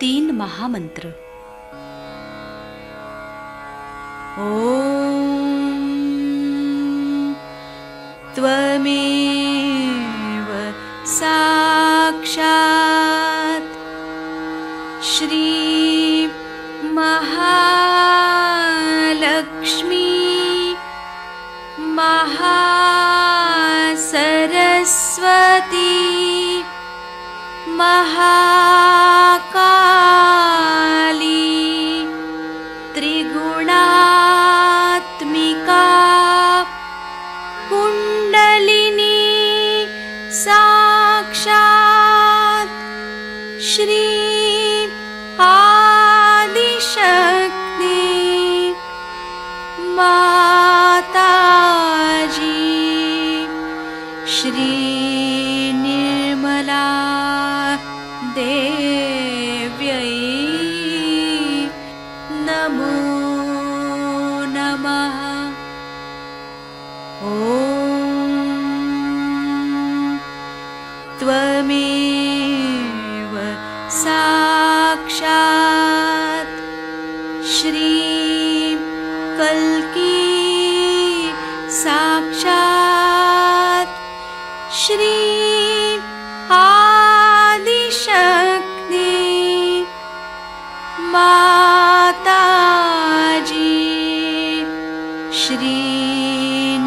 तीन महामंत्र। ओम त्वमेव साक्षात् श्री महालक्ष्मी महासरस्वती महाकाली त्रिगुणात्मिका कुंडलिनी साक्षात् श्री आदिशक्ति माताजी श्री निर्मला देव्यै नमो नमः। ॐ त्वमेव साक्षात् श्री कल्की साक्षात् श्री आदिशक्ति माताजी श्री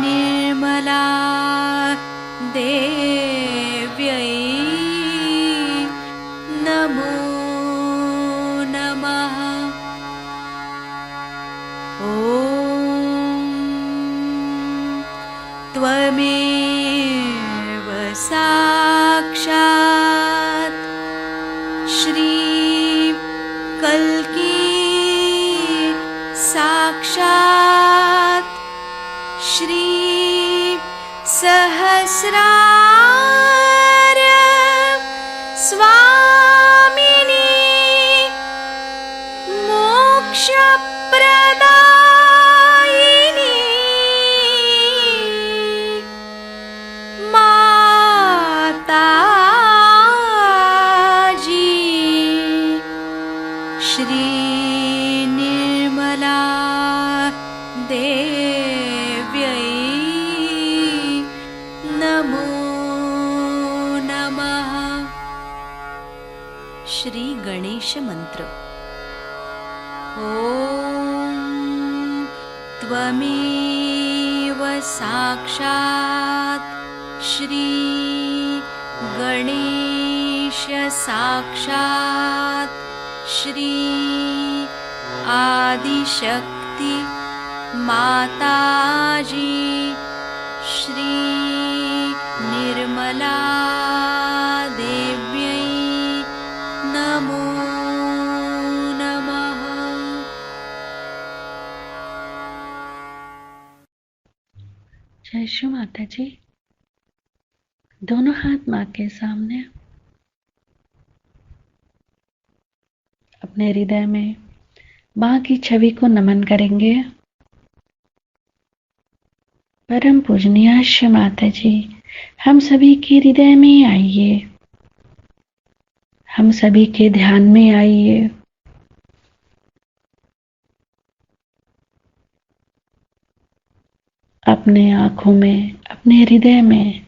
निर्मला देव्यै नमो नमः। ॐ त्वमेव साक्षात् श्री कल्की साक्षात् श्री सहस्रार स्वामिनी मोक्षप्रदायिनी माताजी श्री निर्मला देव्यै नमो नमः। श्री गणेश मंत्र। ॐ त्वमेव साक्षात् श्री गणेश साक्षात् श्री आदिशक्ति माताजी श्री निर्मला देव्यै नमो नमः। जय श्री माता जी। दोनों हाथ माँ के सामने, अपने हृदय में माँ की छवि को नमन करेंगे। परम पूजनीय श्री माता जी, हम सभी के हृदय में आइए, हम सभी के ध्यान में आइए। अपने आंखों में, अपने हृदय में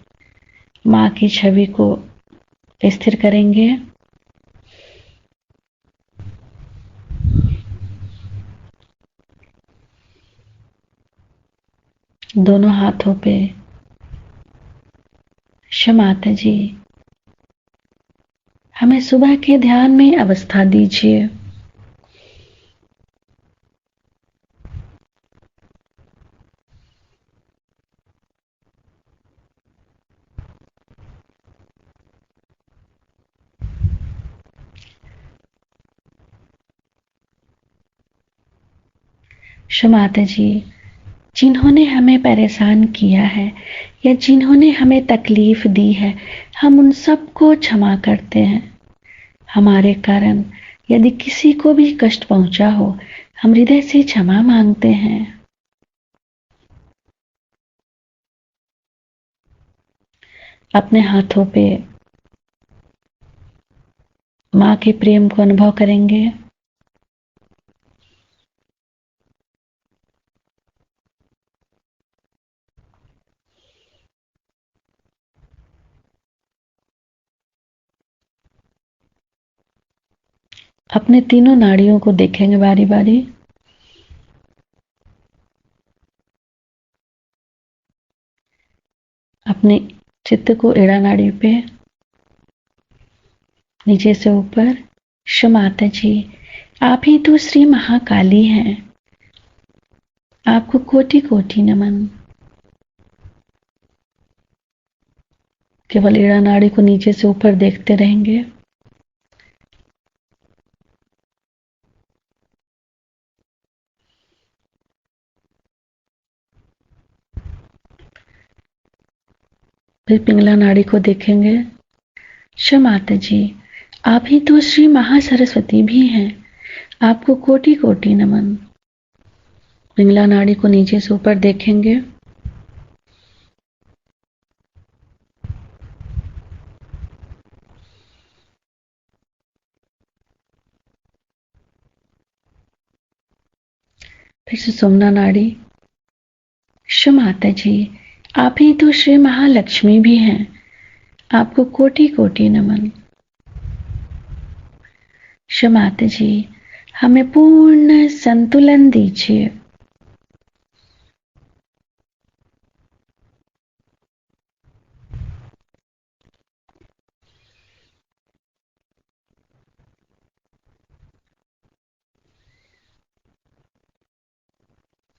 माँ की छवि को स्थिर करेंगे। दोनों हाथों पे माता जी हमें सुबह के ध्यान में अवस्था दीजिए। माता जी, जिन्होंने हमें परेशान किया है या जिन्होंने हमें तकलीफ दी है, हम उन सबको क्षमा करते हैं। हमारे कारण यदि किसी को भी कष्ट पहुंचा हो, हम हृदय से क्षमा मांगते हैं। अपने हाथों पे माँ के प्रेम को अनुभव करेंगे। अपने तीनों नाड़ियों को देखेंगे बारी बारी। अपने चित्त को एड़ा नाड़ी पे नीचे से ऊपर। माता जी, आप ही तो श्री महाकाली हैं, आपको कोटि कोटि नमन। केवल एड़ा नाड़ी को नीचे से ऊपर देखते रहेंगे। फिर पिंगला नाड़ी को देखेंगे। माता जी, आप ही तो श्री महासरस्वती भी हैं, आपको कोटि कोटि नमन। पिंगला नाड़ी को नीचे से ऊपर देखेंगे। फिर सुषुम्ना नाड़ी। माता जी, आप ही तो श्री महालक्ष्मी भी हैं, आपको कोटि कोटि नमन। माता जी, हमें पूर्ण संतुलन दीजिए।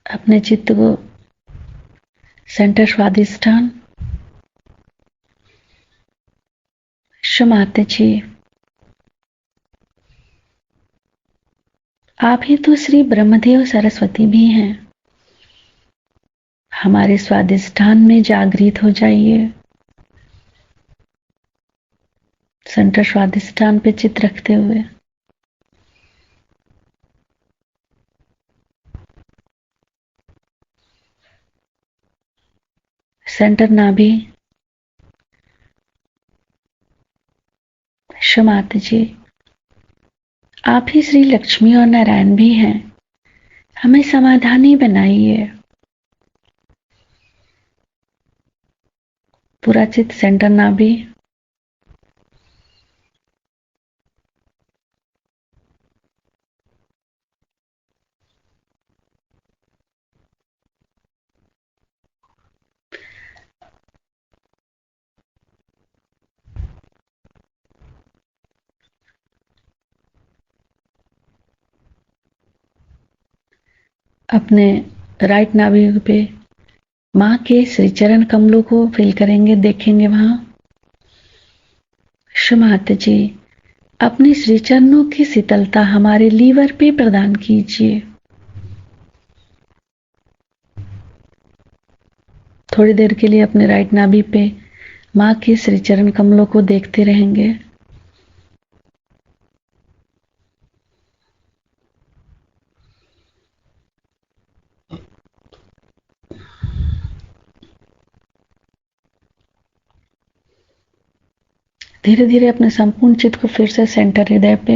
अपने चित्त को सेंटर स्वादिष्ठान। माता जी, आप ही तो श्री ब्रह्मदेव सरस्वती भी हैं, हमारे स्वादिष्ठान में जागृत हो जाइए। सेंटर स्वादिष्ठान पे चित्त रखते हुए सेंटर नाभि। माता जी, आप ही श्री लक्ष्मी और नारायण भी हैं, हमें समाधानी बनाइए। पूरा चित्त सेंटर नाभि। अपने राइट नाभि पे माँ के श्री चरण कमलों को फील करेंगे, देखेंगे वहां। माता जी, अपने श्री चरणों की शीतलता हमारे लीवर पे प्रदान कीजिए। थोड़ी देर के लिए अपने राइट नाभि पे माँ के श्री चरण कमलों को देखते रहेंगे। धीरे धीरे अपने संपूर्ण चित्त को फिर से सेंटर हृदय पे।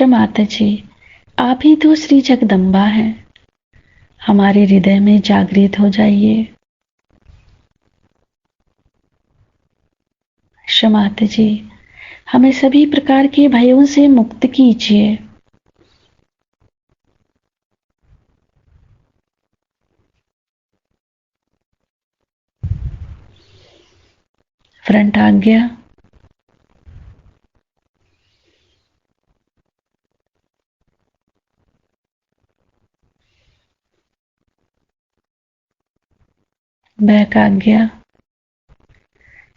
माता जी, आप ही तो श्री जगदम्बा हैं, हमारे हृदय में जागृत हो जाइए। माता जी, हमें सभी प्रकार के भयों से मुक्त कीजिए। फ्रंट आज्ञा। बैक आज्ञा।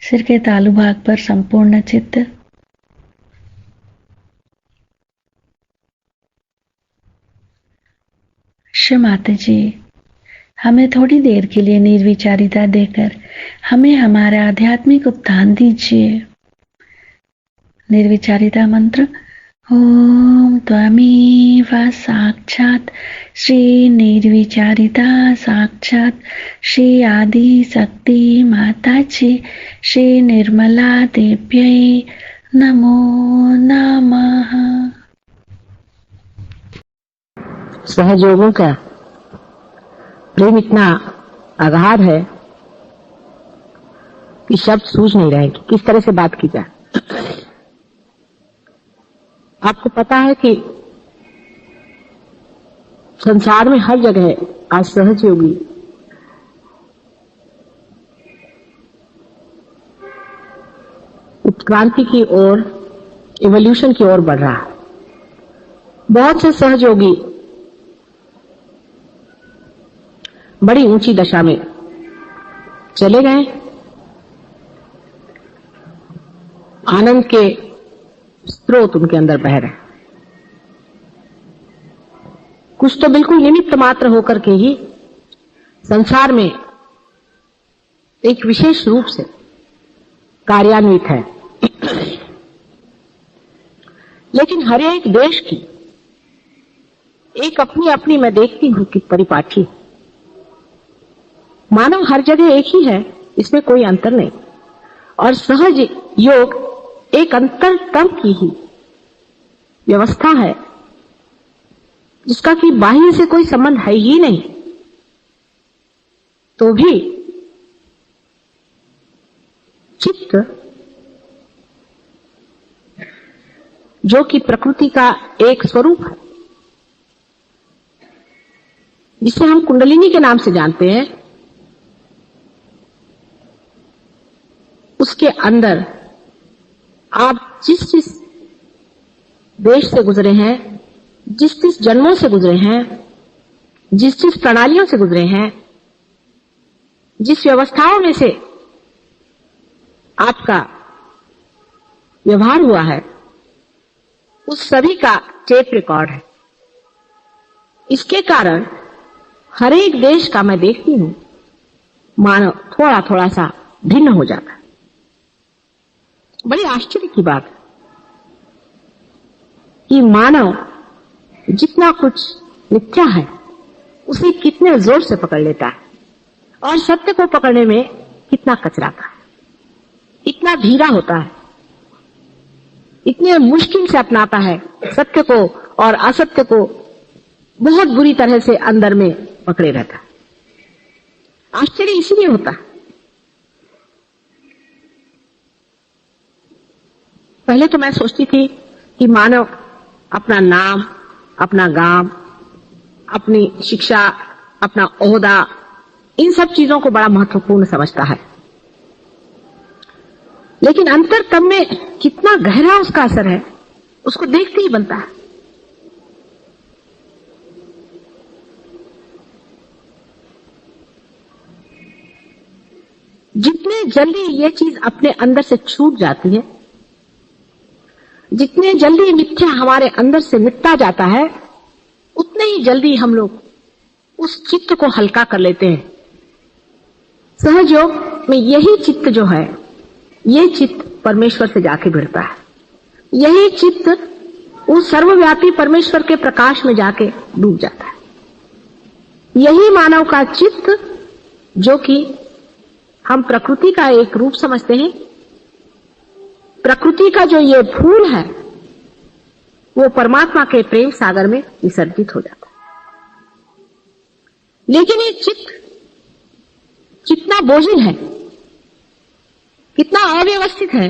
सिर के तालु भाग पर संपूर्ण चित्त। माता जी, हमें थोड़ी देर के लिए निर्विचारिता देकर हमें हमारा आध्यात्मिक उत्थान दीजिए। निर्विचारिता मंत्र ओम त्वमेव साक्षात् श्री निर्विचारिता साक्षात् श्री आदि शक्ति माता जी श्री निर्मला देव्यै नमो नमः। सहयोगों का प्रेम इतना अगाध है कि शब्द सूझ नहीं रहे कि किस तरह से बात की जाए। आपको पता है कि संसार में हर जगह आज सहयोगी उत्क्रांति की ओर, इवोल्यूशन की ओर बढ़ रहा है। बहुत से सहयोगी बड़ी ऊंची दशा में चले गए, आनंद के स्रोत उनके अंदर बह रहे हैं। कुछ तो बिल्कुल निमित्त मात्र होकर के ही संसार में एक विशेष रूप से कार्यान्वित है। लेकिन हर एक देश की एक अपनी अपनी, मैं देखती हूं कि परिपाठी, मानव हर जगह एक ही है, इसमें कोई अंतर नहीं। और सहज योग एक अंतरतम की ही व्यवस्था है जिसका कि बाह्य से कोई संबंध है ही नहीं, तो भी चित्त जो कि प्रकृति का एक स्वरूप है, जिसे हम कुंडलिनी के नाम से जानते हैं, उसके अंदर आप जिस जिस देश से गुजरे हैं, जिस जिस जन्मों से गुजरे हैं, जिस जिस प्रणालियों से गुजरे हैं, जिस व्यवस्थाओं में से आपका व्यवहार हुआ है, उस सभी का टेप रिकॉर्ड है। इसके कारण हर एक देश का मैं देखती हूं मानव थोड़ा थोड़ा सा भिन्न हो जाता है। बड़ी आश्चर्य की बात है कि मानव जितना कुछ मिथ्या है उसे कितने जोर से पकड़ लेता है और सत्य को पकड़ने में कितना कचराता है, इतना धीरा होता है, इतने मुश्किल से अपनाता है सत्य को, और असत्य को बहुत बुरी तरह से अंदर में पकड़े रहता है। आश्चर्य इसीलिए होता है। पहले तो मैं सोचती थी कि मानव अपना नाम, अपना गांव, अपनी शिक्षा, अपना ओहदा, इन सब चीजों को बड़ा महत्वपूर्ण समझता है। लेकिन अंतरतम में कितना गहरा उसका असर है, उसको देखते ही बनता है। जितने जल्दी ये चीज अपने अंदर से छूट जाती है, जितने जल्दी मिथ्या हमारे अंदर से मिटता जाता है, उतने ही जल्दी हम लोग उस चित्त को हल्का कर लेते हैं। सहज योग में यही चित्त जो है, ये चित्त परमेश्वर से जाके भिड़ता है। यही चित्त उस सर्वव्यापी परमेश्वर के प्रकाश में जाके डूब जाता है। यही मानव का चित्त, जो कि हम प्रकृति का एक रूप समझते हैं, प्रकृति का जो ये फूल है, वो परमात्मा के प्रेम सागर में विसर्जित हो जाता है। लेकिन ये चित्त कितना बोझिल है, कितना अव्यवस्थित है,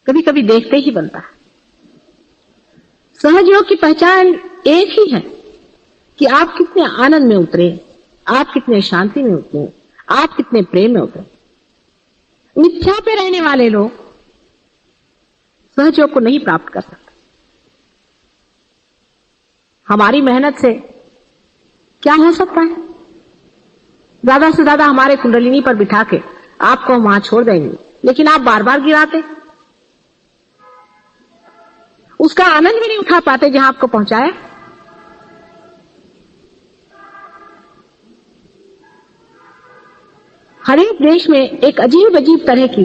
कभी कभी देखते ही बनता है। सहज योग की पहचान एक ही है कि आप कितने आनंद में उतरे, आप कितने शांति में उतरे, आप कितने प्रेम में उतरे। मिथ्या पे रहने वाले लोग सहज योग को नहीं प्राप्त कर सकते। हमारी मेहनत से क्या हो सकता है? ज्यादा से ज्यादा हमारे कुंडलिनी पर बिठा के आपको वहां छोड़ देंगे, लेकिन आप बार बार गिराते, उसका आनंद भी नहीं उठा पाते जहां आपको पहुंचाया। हर एक देश में एक अजीब अजीब तरह की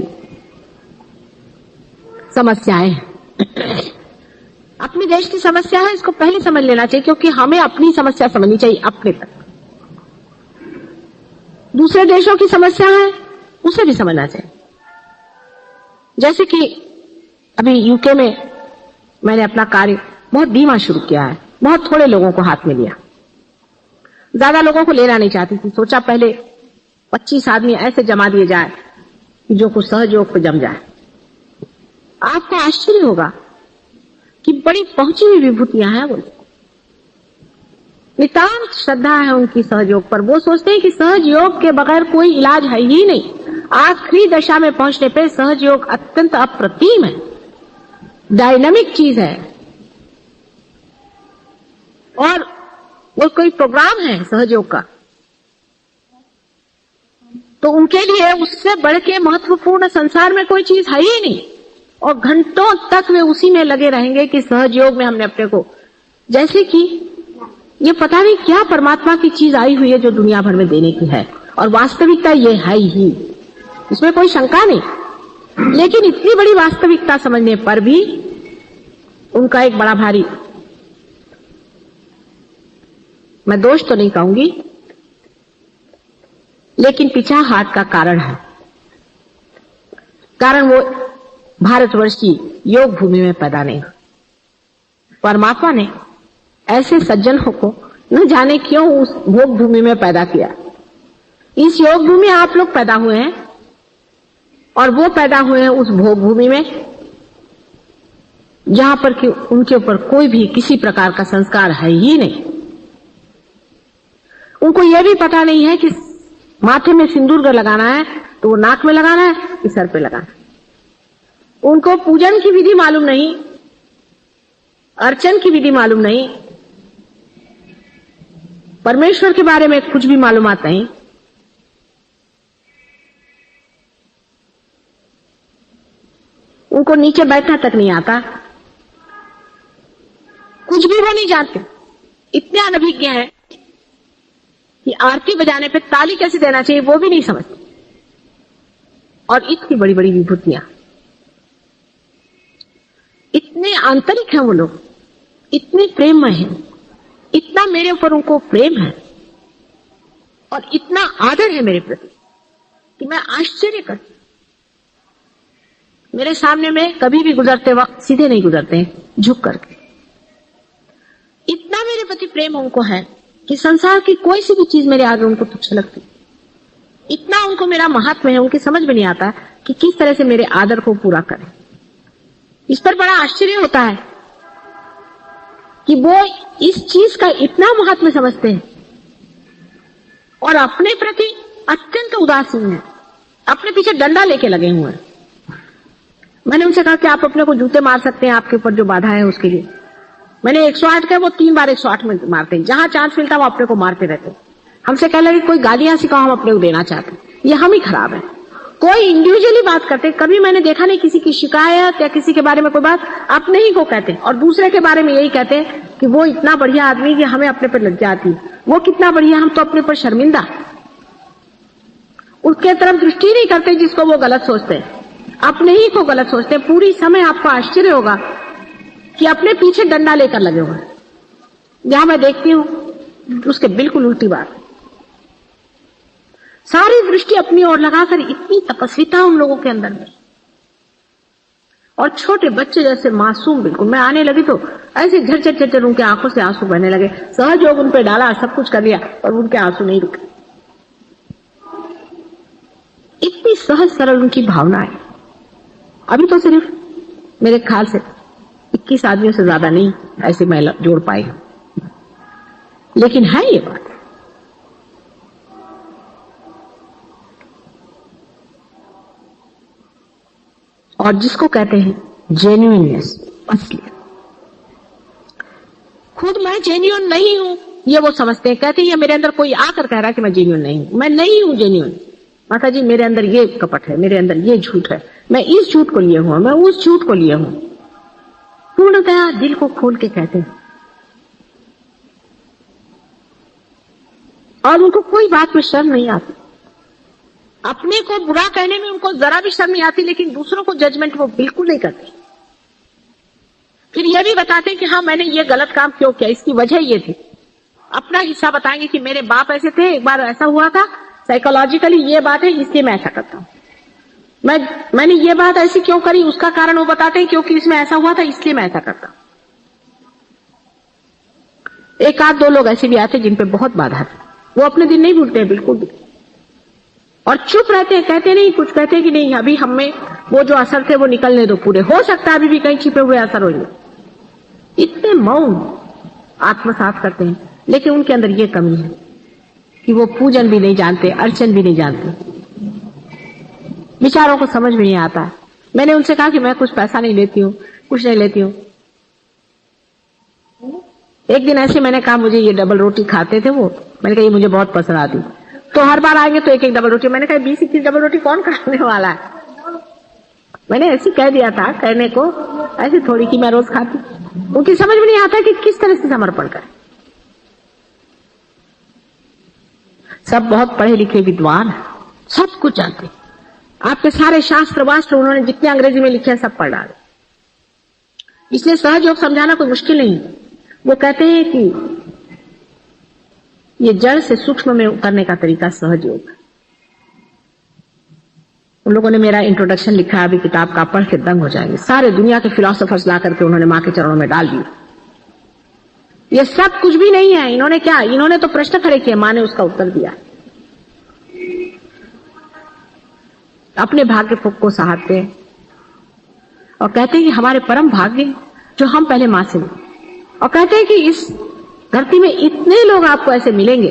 समस्याएं हैं। अपने देश की समस्या है, इसको पहले समझ लेना चाहिए, क्योंकि हमें अपनी समस्या समझनी चाहिए अपने तक। दूसरे देशों की समस्या है उसे भी समझना चाहिए। जैसे कि अभी यूके में मैंने अपना कार्य बहुत धीमा शुरू किया है, बहुत थोड़े लोगों को हाथ में लिया, ज्यादा लोगों को लेना नहीं चाहती थी। सोचा पहले 25 आदमी ऐसे जमा दिए जाए कि जो कुछ सहयोग पे जम जाए। आपको आश्चर्य होगा कि बड़ी पहुंची हुई विभूतियां हैं, वो नितांत श्रद्धा है उनकी सहयोग पर। वो सोचते हैं कि सहयोग के बगैर कोई इलाज है ही नहीं। आखिरी दशा में पहुंचने पे सहयोग अत्यंत अप्रतिम है, डायनामिक चीज है, और वो कोई प्रोग्राम है सहयोग का, तो उनके लिए उससे बढ़ के महत्वपूर्ण संसार में कोई चीज है ही नहीं। और घंटों तक वे उसी में लगे रहेंगे कि सहयोग में हमने अपने को, जैसे कि ये पता नहीं क्या परमात्मा की चीज आई हुई है जो दुनिया भर में देने की है, और वास्तविकता ये है ही, इसमें कोई शंका नहीं। लेकिन इतनी बड़ी वास्तविकता समझने पर भी उनका एक बड़ा भारी, मैं दोष तो नहीं कहूंगी, लेकिन पिछाहाट का कारण है। कारण वो भारतवर्ष की योग भूमि में पैदा नहीं। परमात्मा ने ऐसे सज्जनों को न जाने क्यों उस भोग भूमि में पैदा किया। इस योग भूमि में आप लोग पैदा हुए हैं, और वो पैदा हुए हैं उस भोग भूमि में जहां पर कि उनके ऊपर कोई भी किसी प्रकार का संस्कार है ही नहीं। उनको यह भी पता नहीं है कि माथे में सिंदूर लगाना है तो वो नाक में लगाना है कि सर पे लगाना है। उनको पूजन की विधि मालूम नहीं, अर्चन की विधि मालूम नहीं, परमेश्वर के बारे में कुछ भी मालूमात नहीं। उनको नीचे बैठना तक नहीं आता, कुछ भी वो नहीं जानते। इतने अनभिज्ञ हैं कि आरती बजाने पे ताली कैसे देना चाहिए वो भी नहीं समझते। और इतनी बड़ी बड़ी विभूतियां, इतने आंतरिक हैं वो लोग, इतने प्रेममय हैं, इतना मेरे ऊपर उनको प्रेम है और इतना आदर है मेरे प्रति कि मैं आश्चर्य करती। मेरे सामने में कभी भी गुजरते वक्त सीधे नहीं गुजरते हैं, झुक करके। इतना मेरे प्रति प्रेम उनको है कि संसार की कोई सी भी चीज मेरे आगे उनको तुच्छ लगती। इतना उनको मेरा महात्म्य है, उनकी समझ में नहीं आता कि किस तरह से मेरे आदर को पूरा करें। इस पर बड़ा आश्चर्य होता है कि वो इस चीज का इतना महात्म्य समझते हैं और अपने प्रति अत्यंत उदासीन है, अपने पीछे डंडा लेके लगे हुए हैं। मैंने उनसे कहा कि आप अपने को जूते मार सकते हैं, आपके ऊपर जो बाधा है उसके लिए। मैंने 108 का, वो 3 बार 108 में मारते हैं, जहां चांस मिलता वो अपने को मारते रहते। हमसे कह लगे कोई गालियां सिखाओ, हम अपने को देना चाहते। ये हम ही खराब है। कोई इंडिविजुअली बात करते, कभी मैंने देखा नहीं किसी की शिकायत या किसी के बारे में कोई बात अपने ही को कहते, और दूसरे के बारे में यही कहते कि वो इतना बढ़िया आदमी कि हमें अपने पर लज्जा आती, वो कितना बढ़िया, हम तो अपने पर शर्मिंदा। उसके तरफ दृष्टि नहीं करते जिसको वो गलत सोचते हैं, अपने ही को गलत सोचते हैं। पूरी समय आपको आश्चर्य होगा कि अपने पीछे डंडा लेकर लगे हुए। जहां मैं देखती हूं उसके बिल्कुल उल्टी बात, सारी दृष्टि अपनी ओर लगाकर, इतनी तपस्विता उन लोगों के अंदर में, और छोटे बच्चे जैसे मासूम बिल्कुल। मैं आने लगी तो ऐसे झरझर झरझर उनके आंखों से आंसू बहने लगे। सहयोग उन पे डाला, सब कुछ कर लिया, और उनके आंसू नहीं रुके। इतनी सहज सरल उनकी भावना है। अभी तो सिर्फ मेरे ख्याल से 21 आदमियों से ज्यादा नहीं ऐसे महिला जोड़ पाई, लेकिन है ये बात। और जिसको कहते हैं जेन्युइननेस, असलियत। खुद मैं जेन्युइन नहीं हूं ये वो समझते हैं, कहते हैं ये मेरे अंदर कोई आकर कह रहा है कि मैं जेन्युइन नहीं हूं। मैं नहीं हूं जेन्युइन। माता जी मेरे अंदर ये कपट है, मेरे अंदर ये झूठ है, मैं इस झूठ को लिए हूं, मैं उस झूठ को लिए हूं। पूर्णतया दिल को खोल के कहते हैं, और उनको कोई बात में शर्म नहीं आती। अपने को बुरा कहने में उनको जरा भी शर्म नहीं आती, लेकिन दूसरों को जजमेंट वो बिल्कुल नहीं करते। भी बताते हैं कि हाँ मैंने ये गलत काम क्यों किया, इसकी वजह ये थी। अपना हिस्सा बताएंगे कि मेरे बाप ऐसे थे, एक बार ऐसा हुआ था, साइकोलॉजिकली ये बात है, इसलिए मैं ऐसा करता हूँ। मैंने ये बात ऐसी क्यों करी, उसका कारण वो बताते हैं, क्योंकि इसमें ऐसा हुआ था इसलिए मैं ऐसा करता हूँ। एक आध दो लोग ऐसे भी आते जिन पे बहुत बाधा थी, वो अपने दिन नहीं भूलते हैं बिल्कुल भी, और चुप रहते हैं, कहते नहीं कुछ, कहते हैं कि नहीं अभी हमें वो जो असर थे वो निकलने दो पूरे, हो सकता है अभी भी कहीं छिपे हुए असर हो। इतने मौन आत्मसात करते हैं, लेकिन उनके अंदर ये कमी है कि वो पूजन भी नहीं जानते, अर्चन भी नहीं जानते, विचारों को समझ में नहीं आता। मैंने उनसे कहा कि मैं कुछ पैसा नहीं लेती हूँ, कुछ नहीं लेती हूँ। एक दिन ऐसे मैंने कहा मुझे ये डबल रोटी खाते थे वो, मैंने कहा ये मुझे बहुत पसंद आती, तो हर बार आएंगे तो एक एक डबल रोटी। मैंने कहा 20-21 डबल रोटी कौन खाने वाला है। मैंने ऐसे कह दिया था, कहने को ऐसे थोड़ी कि मैं रोज खाती। उनकी समझ में नहीं आता कि किस तरह से समर्पण करें। सब बहुत पढ़े लिखे विद्वान हैं, सब कुछ जानते हैं, आपके सारे शास्त्र वास्त्र उन्होंने जितने अंग्रेजी में लिखे हैं सब पढ़ डाले, इसलिए सहज योग समझाना कोई मुश्किल नहीं है। वो कहते हैं कि ये जड़ से सूक्ष्म में उतरने का तरीका सहज योग है। उन लोगों ने मेरा इंट्रोडक्शन लिखा है, अभी किताब का पढ़ के दंग हो जाएंगे। सारे दुनिया के फिलोसोफर्स ला करके उन्होंने मां के चरणों में डाल दिए। ये सब कुछ भी नहीं है। इन्होंने क्या, इन्होंने तो प्रश्न खड़े किए, मां ने उसका उत्तर दिया। अपने भाग्य को सहारते हैं और कहते हैं कि हमारे परम भाग्य जो हम पहले मां से मिले, और कहते हैं कि इस धरती में इतने लोग आपको ऐसे मिलेंगे,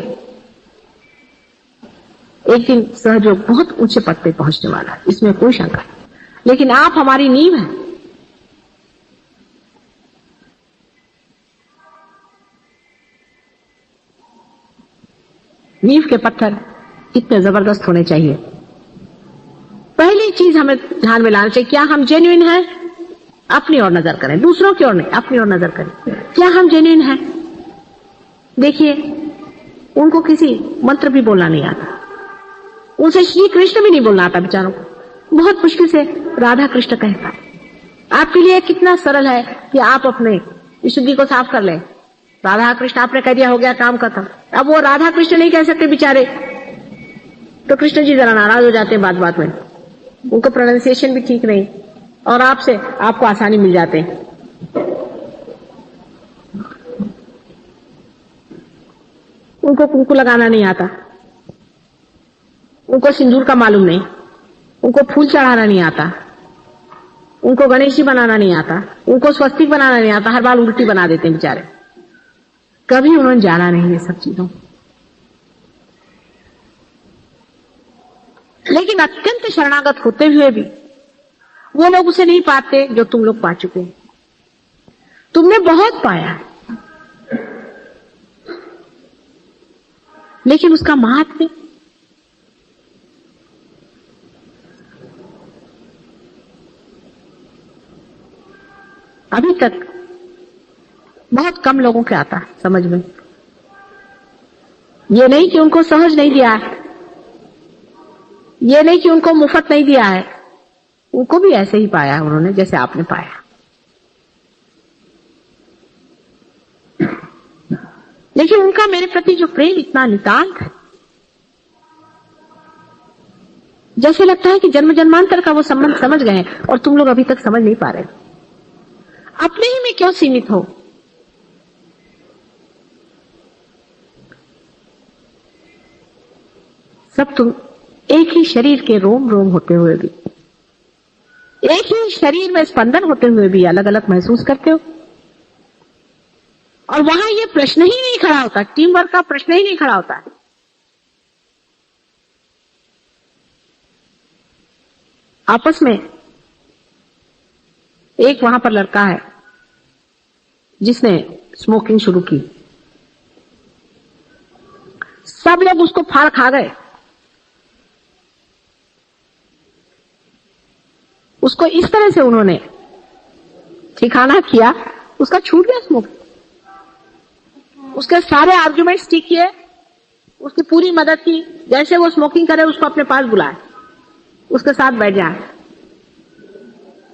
एक दिन सहयोग बहुत ऊंचे पद पे पहुंचने वाला है, इसमें कोई शंका नहीं। लेकिन आप हमारी नींव है। नींव के पत्थर कितने जबरदस्त होने चाहिए। पहली चीज हमें ध्यान में लाना चाहिए, क्या हम जेन्युइन हैं? अपनी ओर नजर करें, दूसरों की ओर नहीं, अपनी ओर नजर करें। क्या हम जेन्युइन हैं? देखिए, उनको किसी मंत्र भी बोलना नहीं आता, उनसे श्री कृष्ण भी नहीं बोलना आता बेचारों को, बहुत मुश्किल से राधा कृष्ण कहता है। आपके लिए कितना सरल है कि आप अपने विशुद्धि को साफ कर लें। राधा कृष्ण आपने कह दिया, हो गया काम खत्म। अब वो राधा कृष्ण नहीं कह सकते बेचारे, तो कृष्ण जी जरा नाराज हो जाते हैं बात बात में, उनको प्रोनाउंसिएशन भी ठीक नहीं, और आपको आसानी मिल जाते हैं। उनको कुंकू लगाना नहीं आता, उनको सिंदूर का मालूम नहीं, उनको फूल चढ़ाना नहीं आता, उनको गणेश जी बनाना नहीं आता, उनको स्वस्तिक बनाना नहीं आता, हर बार उल्टी बना देते हैं बेचारे। कभी उन्होंने जाना नहीं ये सब चीजों। लेकिन अत्यंत शरणागत होते हुए भी वो लोग उसे नहीं पाते जो तुम लोग पा चुके हैं। तुमने बहुत पाया, लेकिन उसका महात्म्य अभी तक बहुत कम लोगों के आता है समझ में। ये नहीं कि उनको सहज नहीं दिया है, ये नहीं कि उनको मुफ्त नहीं दिया है, उनको भी ऐसे ही पाया है उन्होंने जैसे आपने पाया। लेकिन उनका मेरे प्रति जो प्रेम इतना नितांत है, जैसे लगता है कि जन्म जन्मांतर का वो संबंध समझ गए हैं और तुम लोग अभी तक समझ नहीं पा रहे। अपने ही में क्यों सीमित हो? सब तुम एक ही शरीर के रोम रोम होते हुए भी, एक ही शरीर में स्पंदन होते हुए भी अलग अलग महसूस करते हो। और वहां ये प्रश्न ही नहीं खड़ा होता, टीम वर्क का प्रश्न ही नहीं खड़ा होता। आपस में एक वहां पर लड़का है जिसने स्मोकिंग शुरू की, सब लोग उसको फाड़ खा गए। उसको इस तरह से उन्होंने ठिकाना किया, उसका छूट गया स्मोकिंग। उसके सारे आर्ग्यूमेंट्स ठीक किए, उसकी पूरी मदद की, जैसे वो स्मोकिंग करे उसको अपने पास बुलाए, उसके साथ बैठ जाए।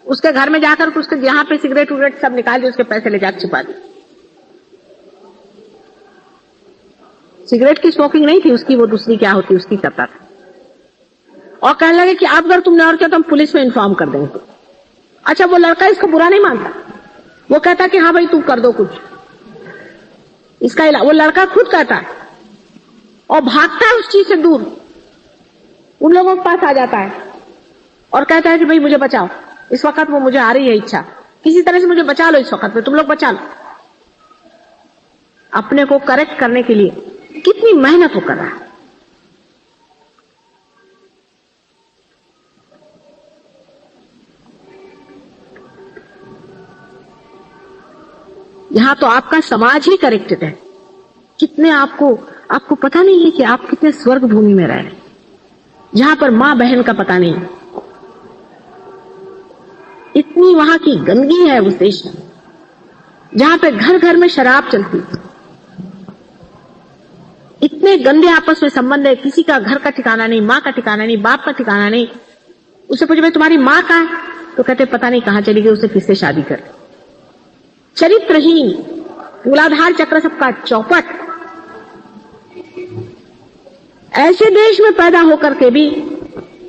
उसके घर में जाकर उसके जहां पे सिगरेट उगरेट सब निकाल दिए, उसके पैसे ले जाकर छिपा दिए। सिगरेट की स्मोकिंग नहीं थी उसकी, वो दूसरी क्या होती उसकी करता था। और कहने लगे कि अब अगर तुमने और क्या तो हम पुलिस में इन्फॉर्म कर देंगे। अच्छा, वो लड़का इसको बुरा नहीं मानता, वो कहता कि हाँ भाई तुम कर दो कुछ इसका इलाज। वो लड़का खुद कहता है और भागता है उस चीज से दूर, उन लोगों के पास आ जाता है और कहता है कि भाई मुझे बचाओ, इस वक्त वो मुझे आ रही है इच्छा, किसी तरह से मुझे बचा लो, इस वक्त में तुम लोग बचा लो। अपने को करेक्ट करने के लिए कितनी मेहनत वो कर रहा है। यहां तो आपका समाज ही करेक्टेड है। कितने आपको पता नहीं है कि आप कितने स्वर्ग भूमि में रह रहे हैं, जहां पर मां बहन का पता नहीं। इतनी वहां की गंदगी है उस देश में, जहां पे घर घर में शराब चलती, इतने गंदे आपस में संबंध है, किसी का घर का ठिकाना नहीं, मां का ठिकाना नहीं, बाप का ठिकाना नहीं। उसे पूछे भाई तुम्हारी मां कहाँ है, तो कहते पता नहीं कहां चली गई, उसे किससे शादी कर। चरित्रहीन, मूलाधार चक्र सबका चौपट। ऐसे देश में पैदा होकर के भी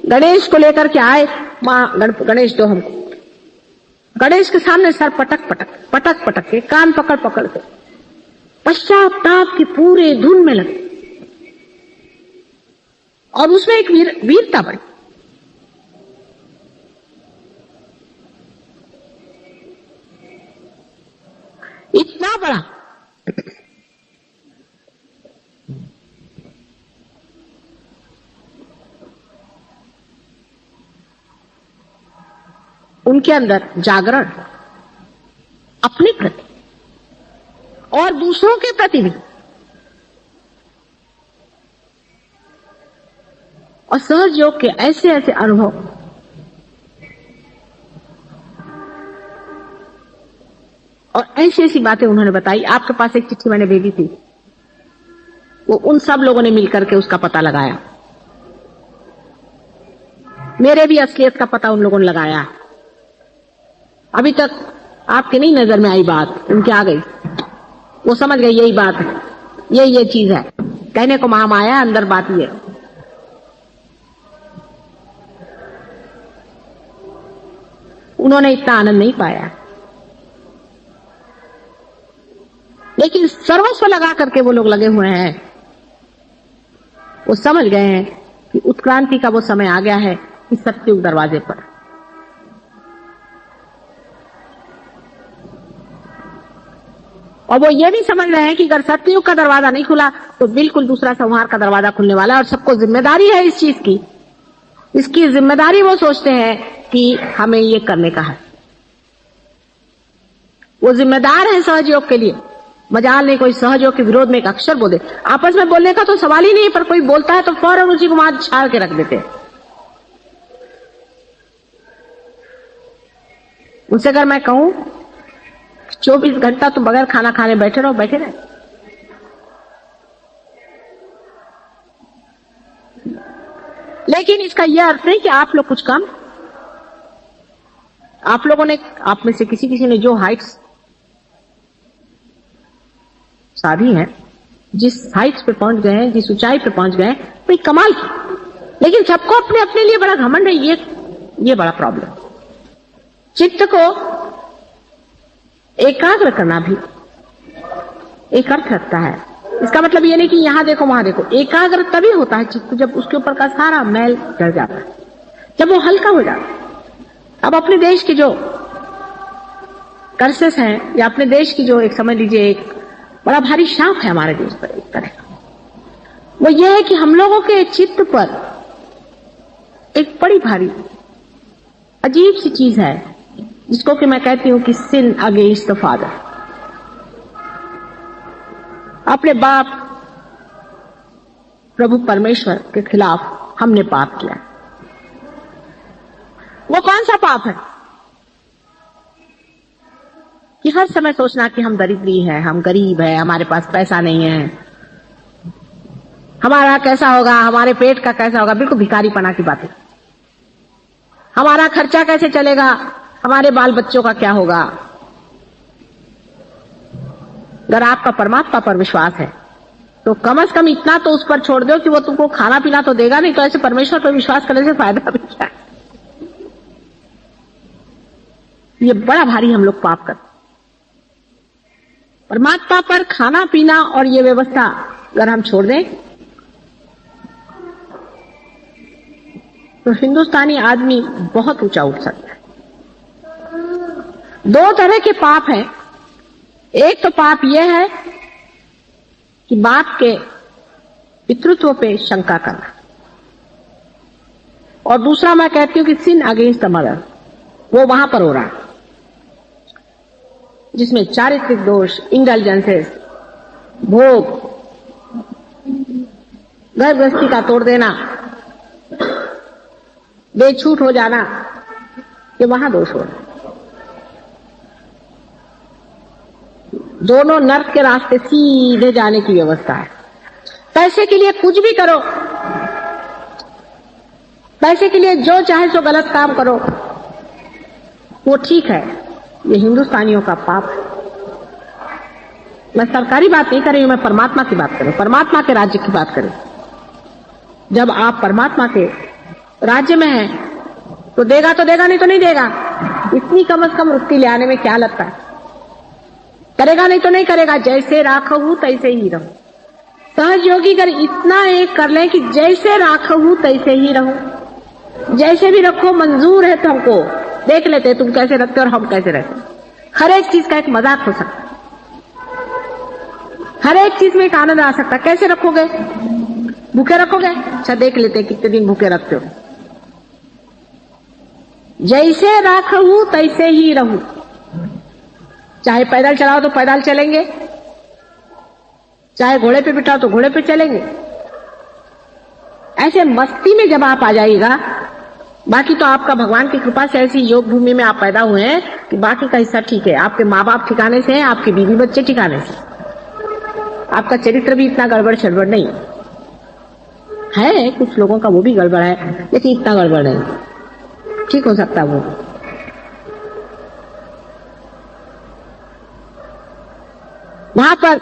गणेश को लेकर के आए, मां गणेश दो हमको। गणेश के सामने सर पटक पटक के, कान पकड़ पकड़ के पश्चाताप की पूरे धुन में लगे। और उसमें एक वीरता बड़ी। इतना बड़ा उनके अंदर जागरण अपने प्रति और दूसरों के प्रति भी, और सहज योग के ऐसे ऐसे अनुभव। और ऐसी ऐसी बातें उन्होंने बताई। आपके पास एक चिट्ठी मैंने भेजी थी, वो उन सब लोगों ने मिलकर के उसका पता लगाया। मेरे भी असलियत का पता उन लोगों ने लगाया। अभी तक आपके नहीं नजर में आई बात, उनके आ गई। वो समझ गए यही बात है, ये चीज है। कहने को महामाया, अंदर बात ये। उन्होंने इतना आनंद नहीं पाया, लेकिन सर्वस्व लगा करके वो लोग लगे हुए हैं। वो समझ गए हैं कि उत्क्रांति का वो समय आ गया है, इस सत्युग दरवाजे पर। और वो ये भी समझ रहे हैं कि अगर सत्युग का दरवाजा नहीं खुला तो बिल्कुल दूसरा संहार का दरवाजा खुलने वाला है, और सबको जिम्मेदारी है इस चीज की। इसकी जिम्मेदारी वो सोचते हैं कि हमें ये करने का है। वो जिम्मेदार है सहयोग के लिए। मजाल नहीं कोई सहयोग के विरोध में एक अक्षर बोले। आपस में बोलने का तो सवाल ही नहीं, पर कोई बोलता है तो फौरन उसी को मार छाड़ के रख देते हैं। उनसे अगर मैं कहूं 24 घंटा तुम बगैर खाना खाने बैठे रहो, बैठे रहे। लेकिन इसका यह अर्थ नहीं कि आप लोग कुछ कम। आप लोगों ने, आप में से किसी ने जो हाइट्स साधी है, जिस हाइट्स पे पहुंच गए हैं, जिस ऊंचाई पे पहुंच गए हैं, भाई कमाल की। लेकिन सबको अपने अपने लिए बड़ा घमंड है, ये बड़ा प्रॉब्लम। चित्त को एकाग्र करना भी एक अर्थ रखता है। इसका मतलब ये नहीं कि यहां देखो वहां देखो। एकाग्र तभी होता है चित्त जब उसके ऊपर का सारा मैल चढ़ जाता है, जब वो हल्का हो जाता है। अब अपने देश के जो कर्सेस हैं, या अपने देश की जो एक समझ लीजिए एक बड़ा भारी शाप है हमारे देश पर एक तरह का, वो ये है कि हम लोगों के चित्त पर एक बड़ी भारी अजीब सी चीज है, जिसको कि मैं कहती हूं कि सिन अगेंस्ट द फादर। अपने बाप प्रभु परमेश्वर के खिलाफ हमने पाप किया। वो कौन सा पाप है कि हर समय सोचना कि हम दरिद्री है, हम गरीब है, हमारे पास पैसा नहीं है, हमारा कैसा होगा, हमारे पेट का कैसा होगा। बिल्कुल भिखारीपना की बातें। हमारा खर्चा कैसे चलेगा, हमारे बाल बच्चों का क्या होगा? अगर आपका परमात्मा पर विश्वास है तो कम से कम इतना तो उस पर छोड़ दो कि वो तुमको खाना पीना तो देगा नहीं, तो ऐसे परमेश्वर पर विश्वास करने से फायदा भी क्या है? ये बड़ा भारी हम लोग पाप करते। परमात्मा पर खाना पीना और ये व्यवस्था अगर हम छोड़ दें तो हिंदुस्तानी आदमी बहुत ऊंचा उठ सकता है। दो तरह के पाप हैं। एक तो पाप यह है कि बाप के पितृत्व पे शंका करना, और दूसरा मैं कहती हूं कि सिन अगेंस्ट द मदर, वो वहां पर हो रहा है, जिसमें चारित्रिक दोष, इंडल्जेंसेस, भोग, घर गृहस्थी का तोड़ देना, बेछूट हो जाना, ये वहां दोष हो रहा है। दोनों नर्क के रास्ते सीधे जाने की व्यवस्था है। पैसे के लिए कुछ भी करो, पैसे के लिए जो चाहे सो गलत काम करो, वो ठीक है। ये हिंदुस्तानियों का पाप है। मैं सरकारी बात नहीं कर रही हूं, मैं परमात्मा की बात करूं, परमात्मा के राज्य की बात करूं। जब आप परमात्मा के राज्य में हैं तो देगा, नहीं तो नहीं देगा। इतनी कम से कम वृत्ति ले आने में क्या लगता है? करेगा नहीं तो नहीं करेगा, जैसे राखहू तैसे ही रहो। सहज योगी अगर इतना एक कर लें कि जैसे राखहू तैसे ही रहो, जैसे भी रखो मंजूर है, तो हमको देख लेते तुम कैसे रखते और हम कैसे रहते। हर एक चीज का एक मजाक हो सकता है, हर एक चीज में एक आनंद आ सकता है। कैसे रखोगे? भूखे रखोगे? अच्छा देख लेते कितने दिन भूखे रखते हो। जैसे राखहू तैसे ही रहूं। चाहे पैदल चलाओ तो पैदल चलेंगे, चाहे घोड़े पे बिठाओ तो घोड़े पे चलेंगे। ऐसे मस्ती में जब आप आ जाइएगा, बाकी तो आपका भगवान की कृपा से ऐसी योग भूमि में आप पैदा हुए हैं कि बाकी का हिस्सा ठीक है। आपके माँ बाप ठिकाने से हैं, आपके बीवी बच्चे ठिकाने से, आपका चरित्र भी इतना गड़बड़ शड़बड़ नहीं है। कुछ लोगों का वो भी गड़बड़ है, लेकिन इतना गड़बड़ नहीं, ठीक हो सकता वो। वहां पर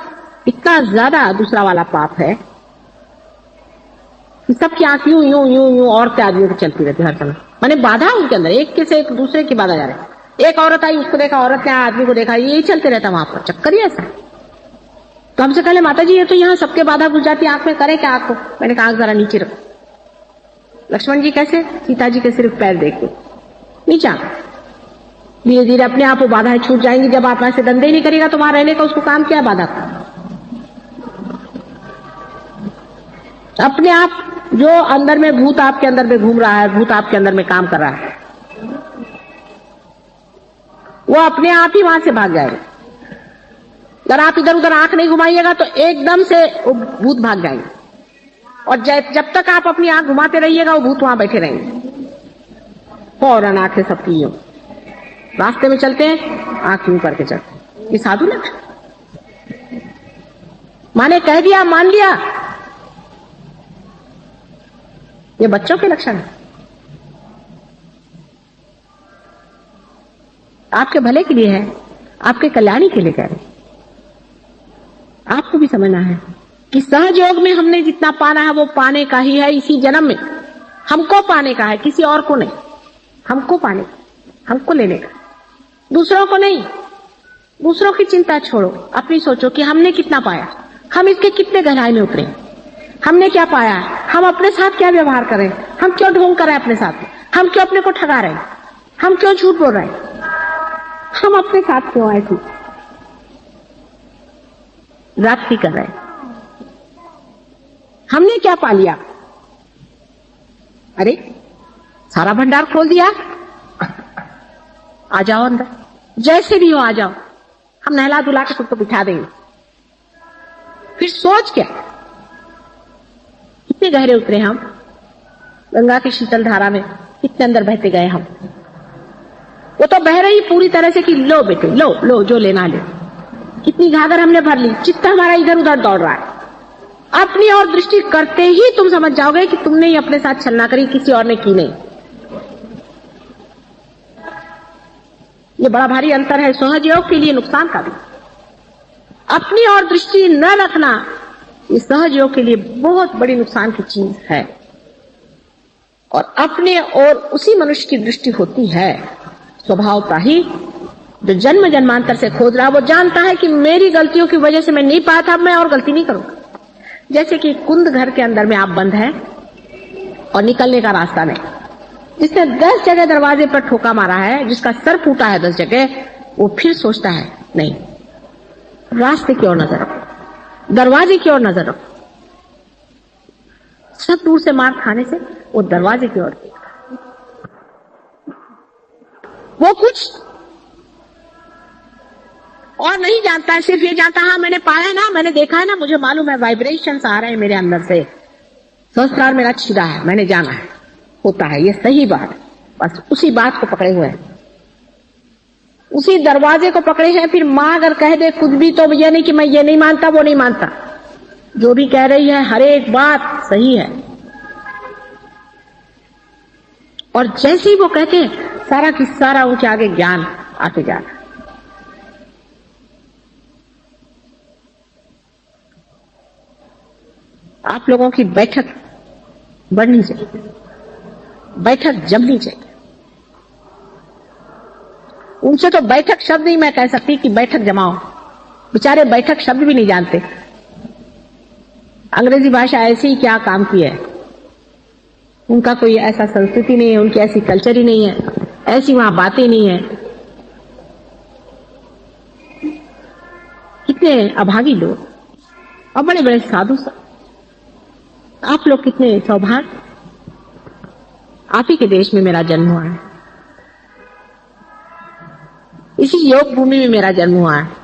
इतना ज्यादा दूसरा वाला पाप है कि सबकी आंख यूं यूं यूं यूं औरतें आदमियों की चलती रहती है हर समय। माने बाधा उनके अंदर, एक के से एक दूसरे की बाधा जा रही है। एक औरत आई, उसको देखा, औरत ने आदमी को देखा, यही चलते रहता वहां पर, चक्कर ही ऐसा। तो हमसे कहले माता जी ये तो यहाँ सबके बाधा घुस जाती है, आंख में करे क्या आंख को? मैंने कहा आंख जरा नीचे रखो। लक्ष्मण जी कैसे? सीता जी के सिर्फ पैर देख के नीचा, धीरे धीरे अपने आप वो बाधाएं छूट जाएंगी। जब आप ऐसे धंधे नहीं करेगा तो वहां रहने का उसको काम क्या है? बाधा का। अपने आप जो अंदर में भूत आपके अंदर में घूम रहा है, भूत आपके अंदर में काम कर रहा है, वो अपने आप ही वहां से भाग जाएगा। अगर आप इधर उधर आंख नहीं घुमाइएगा तो एकदम से वो भूत भाग जाएंगे, और जब तक आप अपनी आंख घुमाते रहिएगा वो भूत वहां बैठे रहेंगे। फौरन आंखें सबकी यूं रास्ते में चलते हैं, आंख यूं करके चलते हैं। ये साधु लक्षण। माने कह दिया मान लिया, ये बच्चों के लक्षण है। आपके भले के लिए है, आपके कल्याणी के लिए कह रहे। आपको भी समझना है कि सहज योग में हमने जितना पाना है वो पाने का ही है इसी जन्म में। हमको पाने का है, किसी और को नहीं। हमको पाने, हमको लेने का, दूसरों को नहीं। दूसरों की चिंता छोड़ो, अपनी सोचो कि हमने कितना पाया, हम इसके कितने गहराई में उतरे, हमने क्या पाया है, हम अपने साथ क्या व्यवहार करें, हम क्यों ढोंग कर रहे हैं अपने साथ, हम क्यों अपने को ठगा रहे हैं, हम क्यों झूठ बोल रहे हैं, हम अपने साथ क्यों ऐसी रात्रि कर रहे हैं, हमने क्या पा लिया। अरे सारा भंडार खोल दिया, आ जाओ अंदर, जैसे भी हो आ जाओ, हम नहला धुला के सबको बिठा देंगे। फिर सोच क्या, कितने गहरे उतरे हम, गंगा की शीतल धारा में कितने अंदर बहते गए हम। वो तो बह रही पूरी तरह से कि लो बेटे लो लो जो लेना ले। कितनी घाघर हमने भर ली, चित्त हमारा इधर उधर दौड़ रहा है। अपनी और दृष्टि करते ही तुम समझ जाओगे कि तुमने ही अपने साथ छलना करी, किसी और ने की नहीं। ये बड़ा भारी अंतर है, सहज योग के लिए नुकसान का भी। अपनी ओर दृष्टि न रखना ये सहज योग के लिए बहुत बड़ी नुकसान की चीज है। और अपने और उसी मनुष्य की दृष्टि होती है स्वभावता ही, जो जन्म जन्मांतर से खोज रहा, वो जानता है कि मेरी गलतियों की वजह से मैं नहीं पाया था, अब मैं और गलती नहीं करूंगा। जैसे कि कुंद घर के अंदर में आप बंद हैं और निकलने का रास्ता नहीं, जिसने 10 जगह दरवाजे पर ठोका मारा है, जिसका सर फूटा है 10 जगह, वो फिर सोचता है नहीं, रास्ते की ओर नजर रखो, दरवाजे की ओर नजर रखो। सब दूर से मार खाने से वो दरवाजे की ओर देखता। वो कुछ और नहीं जानता है, सिर्फ ये जानता है हाँ मैंने पाया ना, मैंने देखा है ना, मुझे मालूम है वाइब्रेशंस आ रहे हैं मेरे अंदर से, संस्कार मेरा छिदा है, मैंने जाना है, होता है, ये सही बात है। बस उसी बात को पकड़े हुए हैं, उसी दरवाजे को पकड़े हैं। फिर माँ अगर कह दे कुछ भी तो ये नहीं कि मैं ये नहीं मानता वो नहीं मानता, जो भी कह रही है हर एक बात सही है। और जैसे ही वो कहते हैं सारा की सारा उनके आगे ज्ञान आते जा रहा है। आप लोगों की बैठक बढ़नी चाहिए, बैठक जमनी चाहिए। उनसे तो बैठक शब्द ही मैं कह सकती कि बैठक जमाओ, बेचारे बैठक शब्द भी नहीं जानते। अंग्रेजी भाषा ऐसी ही क्या काम की है, उनका कोई ऐसा संस्कृति नहीं है, उनकी ऐसी कल्चर ही नहीं है, ऐसी वहां बातें नहीं है। कितने अभागी लोग और बड़े बड़े साधु। आप लोग कितने सौभाग्य, आप ही के देश में मेरा जन्म हुआ है, इसी योग भूमि में मेरा जन्म हुआ है।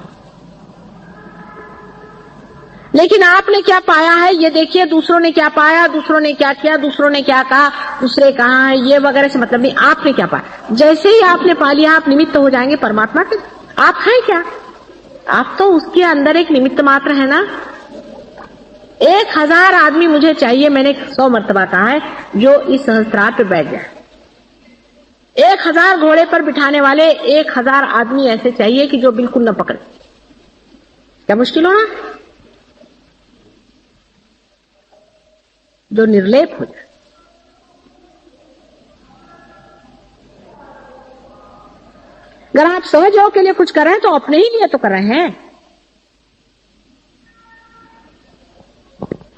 लेकिन आपने क्या पाया है ये देखिए, दूसरों ने क्या पाया, दूसरों ने क्या किया, दूसरों ने क्या कहा, दूसरे कहाँ है, ये वगैरह से मतलब नहीं। आपने क्या पाया, जैसे ही आपने पा लिया आप निमित्त हो जाएंगे परमात्मा के। आप हैं क्या, आप तो उसके अंदर एक निमित्त मात्र है ना। 1000 आदमी मुझे चाहिए, मैंने 100 मर्तबा कहा है, जो इस सहस्त्रार पे बैठ जाए। 1000 घोड़े पर बिठाने वाले 1000 आदमी ऐसे चाहिए कि जो बिल्कुल न पकड़े। क्या मुश्किल होना, जो निर्लेप हो जाए। अगर आप सहज योग के लिए कुछ कर रहे हैं तो अपने ही लिए तो कर रहे हैं।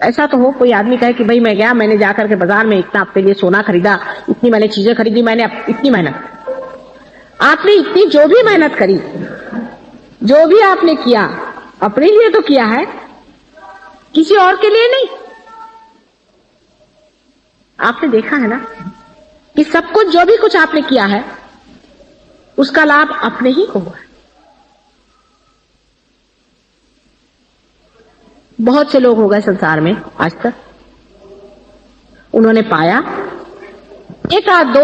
ऐसा तो हो कोई आदमी कहे कि भाई मैं गया, मैंने जाकर के बाजार में इतना आपके लिए सोना खरीदा, इतनी मैंने चीजें खरीदी, मैंने इतनी मेहनत। आपने इतनी जो भी मेहनत करी, जो भी आपने किया, अपने लिए तो किया है, किसी और के लिए नहीं। आपने देखा है ना कि सब कुछ जो भी कुछ आपने किया है उसका लाभ अपने ही को हुआ है। बहुत से लोग हो गए संसार में आज तक, उन्होंने पाया, एक आध दो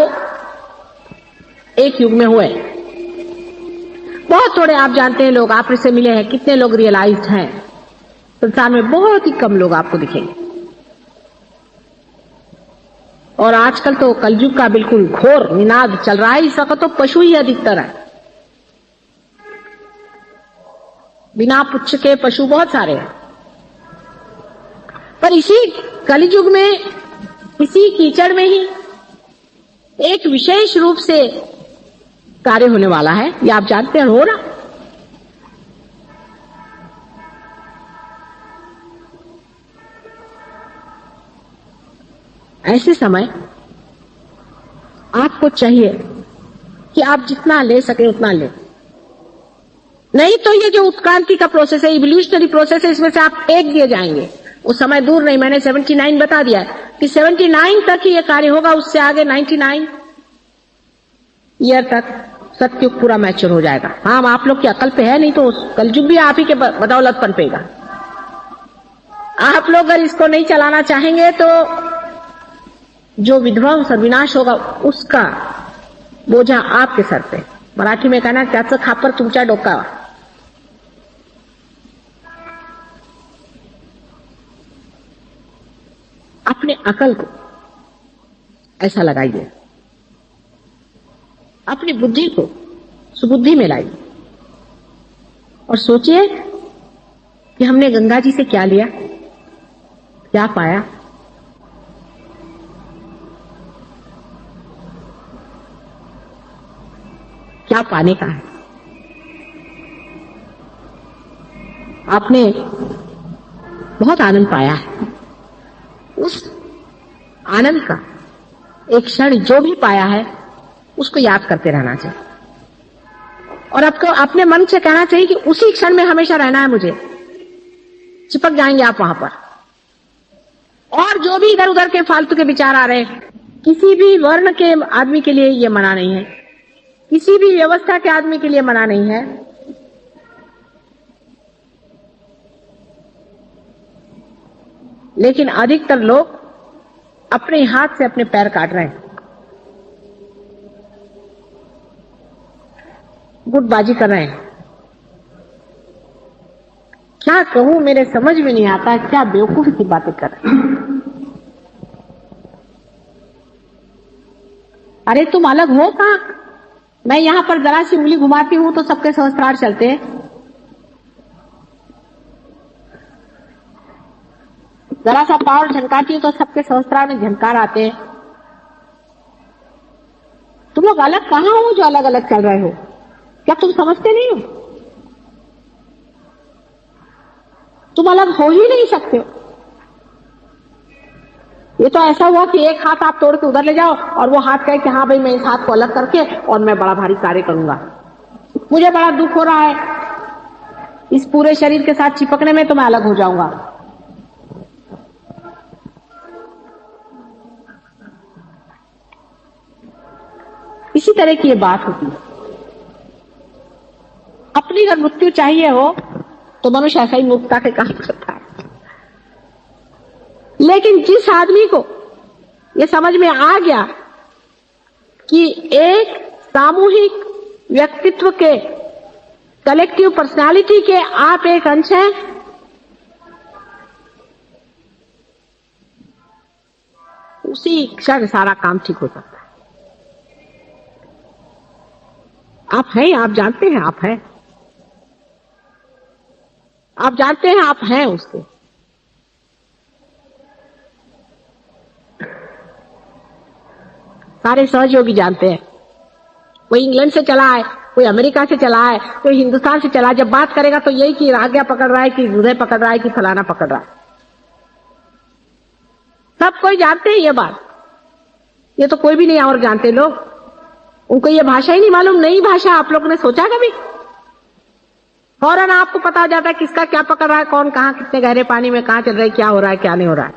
एक युग में हुए, बहुत थोड़े आप जानते हैं लोग आप से मिले हैं। कितने लोग रियलाइज्ड हैं संसार में, बहुत ही कम लोग आपको दिखेंगे। और आजकल तो कलयुग का बिल्कुल घोर निनाद चल रहा है। इस वक्त तो पशु ही अधिकतर है, बिना पुच्छ के पशु बहुत सारे हैं। पर इसी कलयुग में, इसी कीचड़ में ही एक विशेष रूप से कार्य होने वाला है, ये आप जानते हैं, हो रहा। ऐसे समय आपको चाहिए कि आप जितना ले सके उतना ले, नहीं तो ये जो उत्क्रांति का प्रोसेस है, इवोल्यूशनरी प्रोसेस है, इसमें से आप फेंक दिए जाएंगे। वो समय दूर नहीं, मैंने 79 बता दिया कि 79 तक ही ये कार्य होगा, उससे आगे 99 ईयर तक सत्युग पूरा मैच्योर हो जाएगा। हाँ, आप लोग की अकल पे है, नहीं तो कलयुग भी आप ही के बदौलत पनपेगा। आप लोग अगर इसको नहीं चलाना चाहेंगे तो जो विध्वंस और विनाश होगा उसका बोझा आपके सर पे। मराठी में कहना, त्याचं खापर तुमच्या डोकावर। अपने अकल को ऐसा लगाइए, अपनी बुद्धि को सुबुद्धि में लाई और सोचिए कि हमने गंगा जी से क्या लिया, क्या पाया। क्या पाने का है। आपने बहुत आनंद पाया है, उस आनंद का एक क्षण जो भी पाया है उसको याद करते रहना चाहिए और आपको अपने मन से कहना चाहिए कि उसी क्षण में हमेशा रहना है मुझे। चिपक जाएंगे आप वहां पर। और जो भी इधर उधर के फालतू के विचार आ रहे हैं, किसी भी वर्ण के आदमी के लिए ये मना नहीं है, किसी भी व्यवस्था के आदमी के लिए मना नहीं है। लेकिन अधिकतर लोग अपने हाथ से अपने पैर काट रहे हैं, गुटबाजी कर रहे हैं। क्या कहूं, मेरे समझ में नहीं आता क्या बेवकूफी की बातें कर रहे हैं। अरे तुम अलग हो कहां? मैं यहां पर जरा सी उंगली घुमाती हूं तो सबके सहस्त्रार चलते हैं। जरा सा पावर झनकाती हूं तो सबके सहस्त्रार में झनकार आते हैं। तुम लोग अलग कहां हो जो अलग अलग चल रहे हो? क्या तुम समझते नहीं हो? तुम अलग हो ही नहीं सकते हो। ये तो ऐसा हुआ कि एक हाथ आप तोड़ के उधर ले जाओ और वो हाथ कहे कि हाँ भाई मैं इस हाथ को अलग करके और मैं बड़ा भारी कार्य करूंगा। मुझे बड़ा दुख हो रहा है इस पूरे शरीर के साथ चिपकने में, तो मैं अलग हो जाऊंगा। इसी तरह की ये बात होती है। अपनी अगर मृत्यु चाहिए हो तो मनुष्य ऐसा ही मुक्ता के काम करता है। लेकिन जिस आदमी को ये समझ में आ गया कि एक सामूहिक व्यक्तित्व के, कलेक्टिव पर्सनालिटी के आप एक अंश हैं, उसी क्षण सारा काम ठीक हो सकता है। आप हैं, आप जानते हैं आप हैं, आप जानते हैं आप हैं उसके। सारे सहयोगी जानते हैं। कोई इंग्लैंड से चला है, कोई अमेरिका से चला है, कोई हिंदुस्तान से चला है। जब बात करेगा तो यही कि आज्ञा पकड़ रहा है, कि हृदय पकड़ रहा है, कि फलाना पकड़ रहा है। सब कोई जानते हैं ये बात। ये तो कोई भी नहीं और जानते लोग। उनको ये भाषा ही नहीं मालूम, नई भाषा। आप लोगों ने सोचा कभी? फौरन आपको पता हो जाता है किसका क्या पकड़ रहा है, कौन कहां कितने गहरे पानी में कहां चल रहा है, क्या हो रहा है क्या नहीं हो रहा है।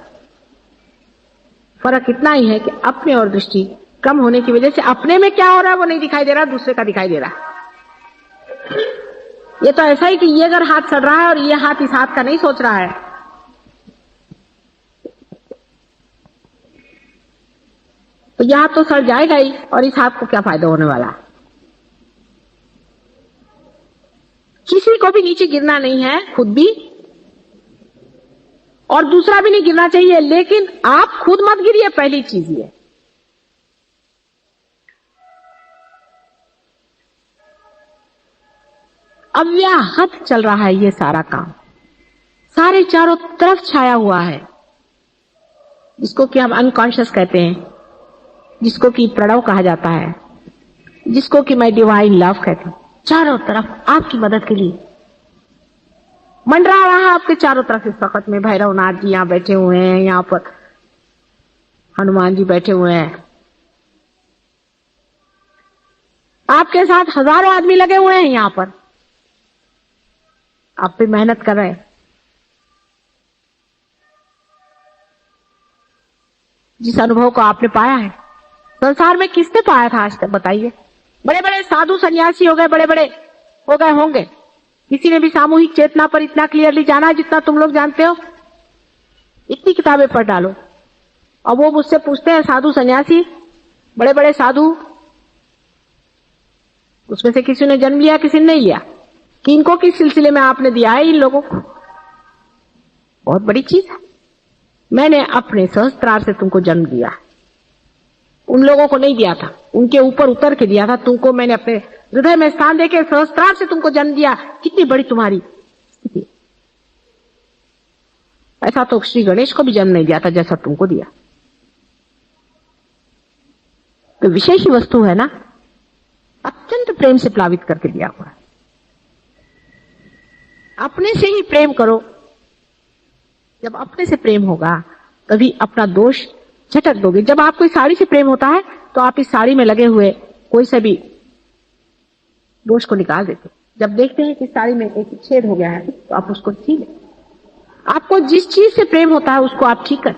फर्क इतना ही है कि अपने और दृष्टि कम होने की वजह से अपने में क्या हो रहा है वो नहीं दिखाई दे रहा, दूसरे का दिखाई दे रहा है। ये तो ऐसा ही कि ये अगर हाथ सड़ रहा है और ये हाथ इस हाथ का नहीं सोच रहा है, तो यह हाथ तो सड़ जाएगा ही, और इस हाथ को क्या फायदा होने वाला है। किसी को भी नीचे गिरना नहीं है, खुद भी और दूसरा भी नहीं गिरना चाहिए। लेकिन आप खुद मत गिरिए, पहली चीज ये। अव्याहत चल रहा है ये सारा काम, सारे चारों तरफ छाया हुआ है, जिसको कि हम अनकॉन्शियस कहते हैं, जिसको कि प्रणव कहा जाता है, जिसको कि मैं डिवाइन लव कहती हूं। चारों तरफ आपकी मदद के लिए मंडरा रहा है, आपके चारों तरफ इस वक्त में भैरवनाथ जी यहां बैठे हुए हैं, यहां पर हनुमान जी बैठे हुए हैं, आपके साथ हजारों आदमी लगे हुए हैं यहां पर, आप पे मेहनत कर रहे हैं। जिस अनुभव को आपने पाया है, संसार में किसने पाया था आज तक बताइए? बड़े बड़े साधु सन्यासी हो गए, बड़े बड़े हो गए होंगे, किसी ने भी सामूहिक चेतना पर इतना क्लियरली जाना है जितना तुम लोग जानते हो? इतनी किताबें पढ़ डालो। और वो मुझसे पूछते हैं साधु सन्यासी, बड़े बड़े साधु, उसमें से किसी ने जन्म लिया, किसी ने नहीं लिया, किनको किस सिलसिले में आपने दिया है इन लोगों को? बहुत बड़ी चीज है। मैंने अपने सहस्त्रार से तुमको जन्म दिया, उन लोगों को नहीं दिया था, उनके ऊपर उतर के दिया था। तुमको मैंने अपने हृदय में स्थान देके सहस्त्रार से तुमको जन्म दिया। कितनी बड़ी तुम्हारी स्थिति। ऐसा तो श्री गणेश को भी जन्म नहीं दिया था जैसा तुमको दिया। तो विशेष वस्तु है ना, अत्यंत प्रेम से प्लावित करके दिया हुआ है। अपने से ही प्रेम करो। जब अपने से प्रेम होगा तभी अपना दोष झटक दोगे। जब आपको इस साड़ी से प्रेम होता है तो आप इस साड़ी में लगे हुए कोई से भी दोष को निकाल देते। जब देखते हैं कि साड़ी में एक छेद हो गया है तो आप उसको सी लें। आपको जिस चीज से प्रेम होता है उसको आप ठीक करें।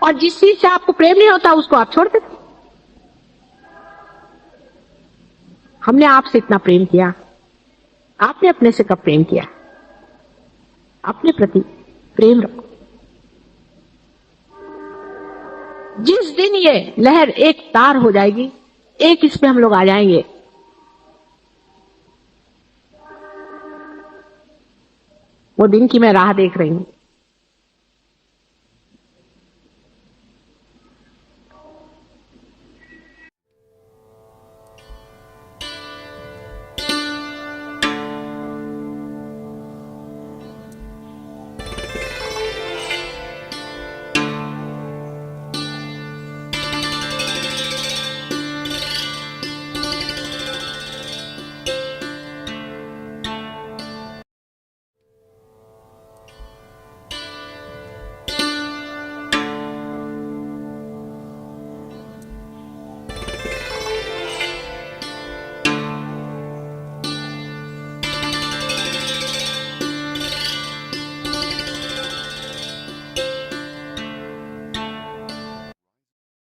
और जिस चीज से आपको प्रेम नहीं होता उसको आप छोड़ देते। हमने आपसे इतना प्रेम किया, आपने अपने से कब प्रेम किया? अपने प्रति प्रेम रखो। जिस दिन ये लहर एक तार हो जाएगी, एक इसमें हम लोग आ जाएंगे, वो दिन की मैं राह देख रही हूं।